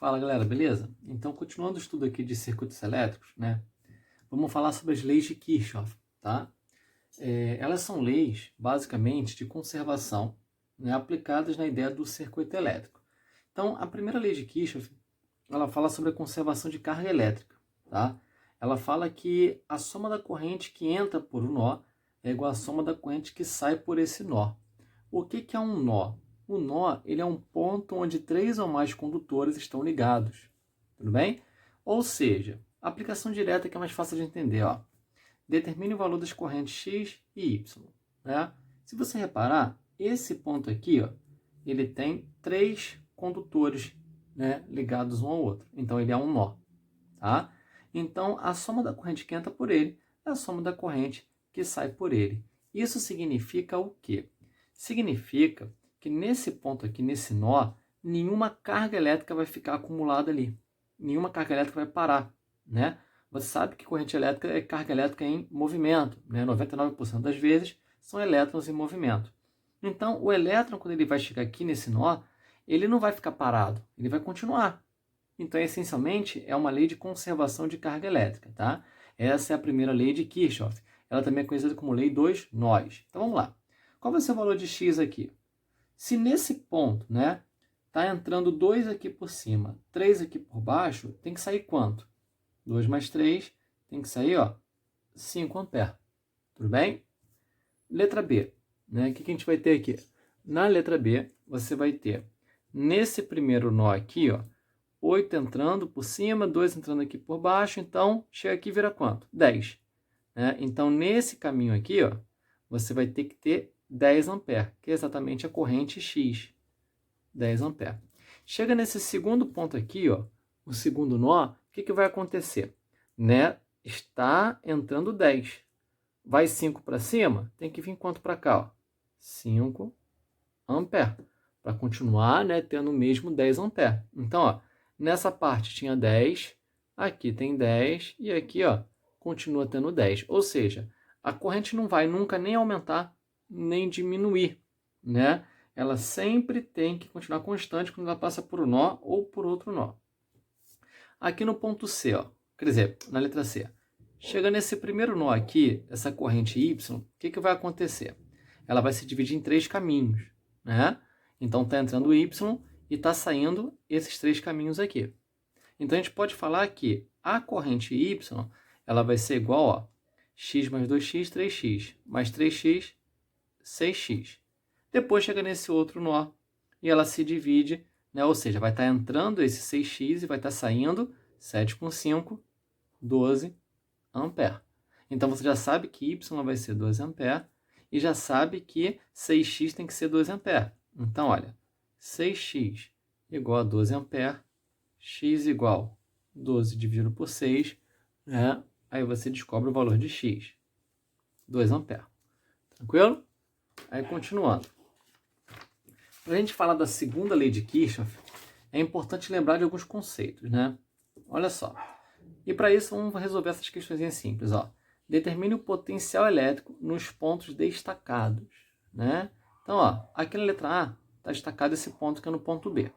Fala galera, beleza? Então, continuando o estudo aqui de circuitos elétricos, né? Vamos falar sobre as leis de Kirchhoff, tá? Elas são leis, basicamente, de conservação, né, aplicadas na ideia do circuito elétrico. Então, a primeira lei de Kirchhoff, ela fala sobre a conservação de carga elétrica, tá? Ela fala que a soma da corrente que entra por um nó é igual à soma da corrente que sai por esse nó. O que é um nó? O nó ele é um ponto onde 3 ou mais condutores estão ligados. Tudo bem? Ou seja, a aplicação direta que é mais fácil de entender. Ó. Determine o valor das correntes X e Y. Né? Se você reparar, esse ponto aqui ó, ele tem 3 condutores, né, ligados um ao outro. Então, ele é um nó. Tá? Então, a soma da corrente que entra por ele é a soma da corrente que sai por ele. Isso significa o quê? Significa que nesse ponto aqui, nesse nó, nenhuma carga elétrica vai ficar acumulada ali. Nenhuma carga elétrica vai parar, né? Você sabe que corrente elétrica é carga elétrica em movimento, né? 99% das vezes são elétrons em movimento. Então, o elétron, quando ele vai chegar aqui nesse nó, ele não vai ficar parado, ele vai continuar. Então, essencialmente, é uma lei de conservação de carga elétrica, tá? Essa é a primeira lei de Kirchhoff. Ela também é conhecida como lei dos nós. Então, vamos lá. Qual vai ser o valor de x aqui? Se nesse ponto, né, tá entrando 2 aqui por cima, 3 aqui por baixo, tem que sair quanto? 2 mais 3 tem que sair, ó, 5 amperes. Tudo bem? Letra B, né? O que a gente vai ter aqui? Na letra B, você vai ter, nesse primeiro nó aqui, ó, 8 entrando por cima, 2 entrando aqui por baixo, então, chega aqui e vira quanto? 10. Né? Então, nesse caminho aqui, ó, você vai ter que ter 10 amperes, que é exatamente a corrente X. 10 amperes. Chega nesse segundo ponto aqui, ó, o segundo nó, o que vai acontecer? Né? Está entrando 10. Vai 5 para cima, tem que vir quanto para cá? Ó? 5 amperes. Para continuar, né, tendo o mesmo 10 amperes. Então, ó, nessa parte tinha 10, aqui tem 10 e aqui ó, continua tendo 10. Ou seja, a corrente não vai nunca nem aumentar nem diminuir, né? Ela sempre tem que continuar constante quando ela passa por um nó ou por outro nó. Aqui no ponto C, ó, quer dizer, na letra C, chega nesse primeiro nó aqui, essa corrente Y, o que vai acontecer? Ela vai se dividir em 3 caminhos, né? Então, está entrando o Y e está saindo esses 3 caminhos aqui. Então, a gente pode falar que a corrente Y ela vai ser igual a x mais 2x, 3x, mais 3x, 6x. Depois chega nesse outro nó e ela se divide, né? Ou seja, vai estar entrando esse 6x e vai estar saindo 7 com 5, 12 amperes. Então, você já sabe que Y vai ser 12 amperes e já sabe que 6x tem que ser 12 amperes. Então, olha, 6x igual a 12 amperes, x igual a 12 dividido por 6, né? Aí você descobre o valor de x, 2 amperes. Tranquilo? Aí, continuando. Para a gente falar da segunda lei de Kirchhoff, é importante lembrar de alguns conceitos, né? Olha só. E para isso, vamos resolver essas questões simples, ó. Determine o potencial elétrico nos pontos destacados, né? Então, ó, aqui na letra A está destacado esse ponto que é no ponto B,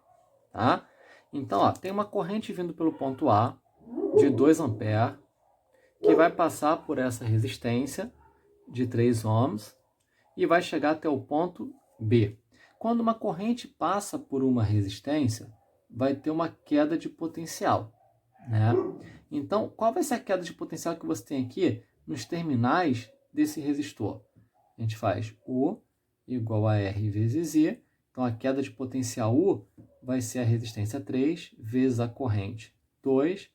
tá? Então, ó, tem uma corrente vindo pelo ponto A de 2 amperes que vai passar por essa resistência de 3 ohms e vai chegar até o ponto B. Quando uma corrente passa por uma resistência, vai ter uma queda de potencial, né? Então, qual vai ser a queda de potencial que você tem aqui nos terminais desse resistor? A gente faz U igual a R vezes I. Então, a queda de potencial U vai ser a resistência 3 vezes a corrente 2,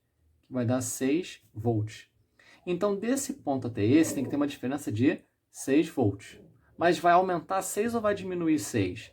que vai dar 6 volts. Então, desse ponto até esse, tem que ter uma diferença de 6 volts. Mas vai aumentar 6 ou vai diminuir 6?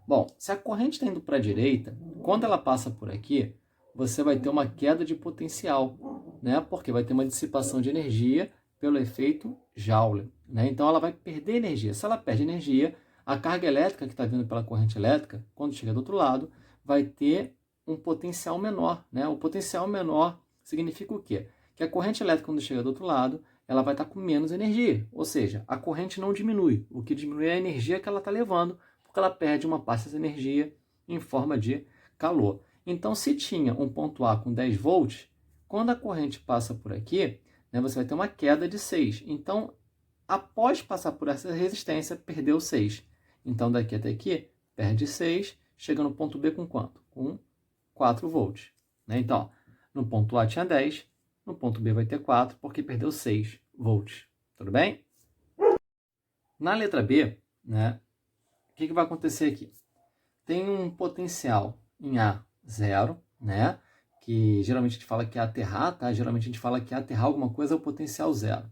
Bom, se a corrente está indo para a direita, quando ela passa por aqui, você vai ter uma queda de potencial, né? Porque vai ter uma dissipação de energia pelo efeito Joule, né? Então, ela vai perder energia. Se ela perde energia, a carga elétrica que está vindo pela corrente elétrica, quando chega do outro lado, vai ter um potencial menor, né? O potencial menor significa o quê? Que a corrente elétrica, quando chega do outro lado, ela vai estar com menos energia. Ou seja, a corrente não diminui. O que diminui é a energia que ela está levando, porque ela perde uma parte dessa energia em forma de calor. Então, se tinha um ponto A com 10 volts, quando a corrente passa por aqui, né, você vai ter uma queda de 6. Então, após passar por essa resistência, perdeu 6. Então, daqui até aqui, perde 6, chega no ponto B com quanto? Com 4 volts. Né? Então, no ponto A tinha 10, no ponto B vai ter 4, porque perdeu 6 volts. Tudo bem? Na letra B, né, o que vai acontecer aqui? Tem um potencial em A 0, né, que geralmente a gente fala que é aterrar, tá? Geralmente a gente fala que aterrar alguma coisa é o potencial 0.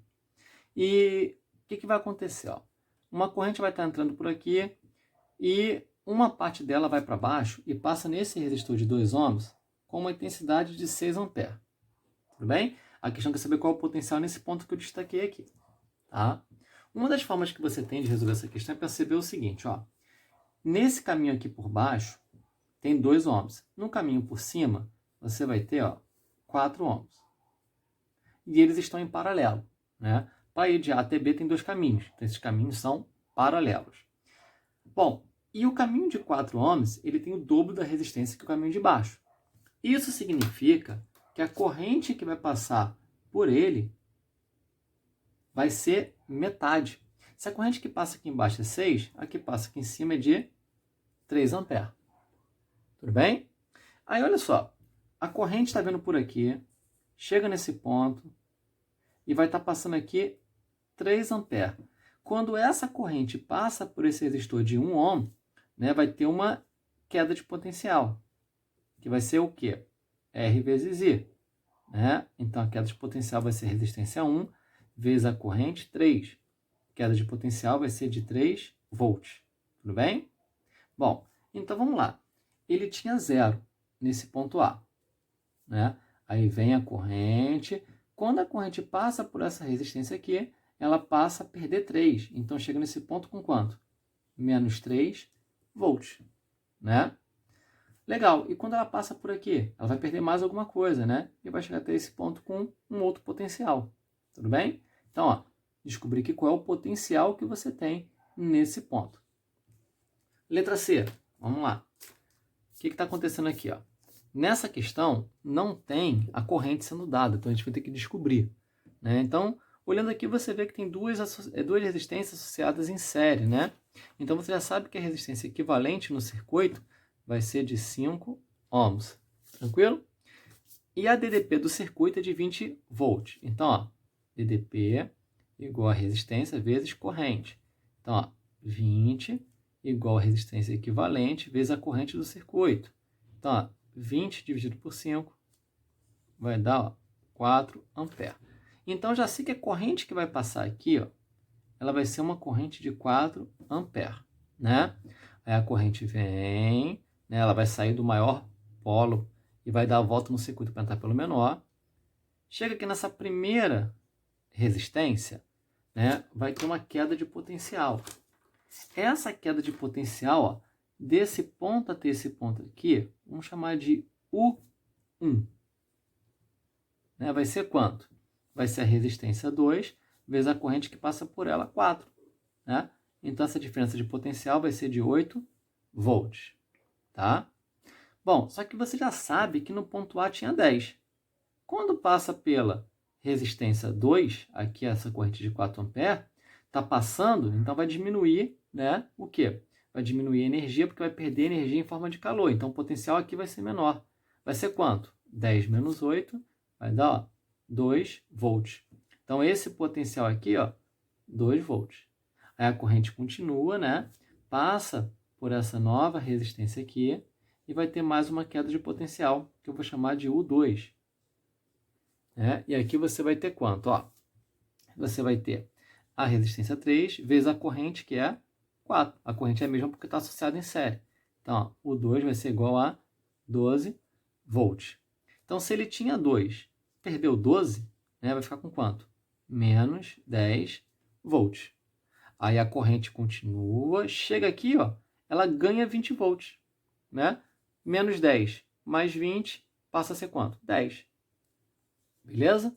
E o que vai acontecer? Ó? Uma corrente vai estar entrando por aqui e uma parte dela vai para baixo e passa nesse resistor de 2 ohms com uma intensidade de 6 amperes. Tudo bem? A questão é saber qual é o potencial nesse ponto que eu destaquei aqui. Tá? Uma das formas que você tem de resolver essa questão é perceber o seguinte, ó. Nesse caminho aqui por baixo, tem 2 ohms. No caminho por cima, você vai ter, ó, 4 ohms. E eles estão em paralelo, né? Para ir de A até B tem 2 caminhos. Então, esses caminhos são paralelos. Bom, e o caminho de 4 ohms, ele tem o dobro da resistência que o caminho de baixo. Isso significa que a corrente que vai passar por ele vai ser metade. Se a corrente que passa aqui embaixo é 6, a que passa aqui em cima é de 3 amperes. Tudo bem? Aí, olha só. A corrente está vindo por aqui, chega nesse ponto e vai estar passando aqui 3 amperes. Quando essa corrente passa por esse resistor de 1 ohm, né, vai ter uma queda de potencial, que vai ser o quê? R vezes I. Né? Então, a queda de potencial vai ser resistência 1 vezes a corrente 3. Queda de potencial vai ser de 3 volts. Tudo bem? Bom, então vamos lá. Ele tinha 0 nesse ponto A. Né? Aí vem a corrente. Quando a corrente passa por essa resistência aqui, ela passa a perder 3. Então, chega nesse ponto com quanto? Menos 3 volts. Né? Legal. E quando ela passa por aqui? Ela vai perder mais alguma coisa, né? E vai chegar até esse ponto com um outro potencial. Tudo bem? Então, ó, descobri aqui qual é o potencial que você tem nesse ponto. Letra C. Vamos lá. O que está acontecendo aqui? Ó? Nessa questão, não tem a corrente sendo dada. Então, a gente vai ter que descobrir. Né? Então, olhando aqui, você vê que tem duas resistências associadas em série. Né? Então, você já sabe que a resistência equivalente no circuito vai ser de 5 ohms. Tranquilo? E a DDP do circuito é de 20 volts. Então, ó, DDP igual a resistência vezes corrente. Então, ó, 20 igual a resistência equivalente vezes a corrente do circuito. Então, ó, 20 dividido por 5 vai dar, ó, 4 amperes. Então, já sei que a corrente que vai passar aqui, ó, ela vai ser uma corrente de 4 amperes. Né? Aí a corrente vem, né, ela vai sair do maior polo e vai dar a volta no circuito para entrar pelo menor. Chega aqui nessa primeira resistência, né, vai ter uma queda de potencial. Essa queda de potencial, ó, desse ponto até esse ponto aqui, vamos chamar de U1. Né, vai ser quanto? Vai ser a resistência 2 vezes a corrente que passa por ela, 4. Né? Então, essa diferença de potencial vai ser de 8 volts. Tá? Bom, só que você já sabe que no ponto A tinha 10. Quando passa pela resistência 2, aqui essa corrente de 4 amperes, está passando, então vai diminuir, né, o quê? Vai diminuir a energia, porque vai perder energia em forma de calor. Então, o potencial aqui vai ser menor. Vai ser quanto? 10 menos 8 vai dar, ó, 2 volts. Então, esse potencial aqui, ó, 2 volts. Aí a corrente continua, né? Passa por essa nova resistência aqui e vai ter mais uma queda de potencial, que eu vou chamar de U2. Né? E aqui você vai ter quanto? Ó, você vai ter a resistência 3 vezes a corrente, que é 4. A corrente é a mesma porque está associada em série. Então, ó, U2 vai ser igual a 12 volts. Então, se ele tinha 2, perdeu 12, né, vai ficar com quanto? Menos 10 volts. Aí a corrente continua, chega aqui, ó, ela ganha 20 volts. Né? Menos 10 mais 20 passa a ser quanto? 10. Beleza?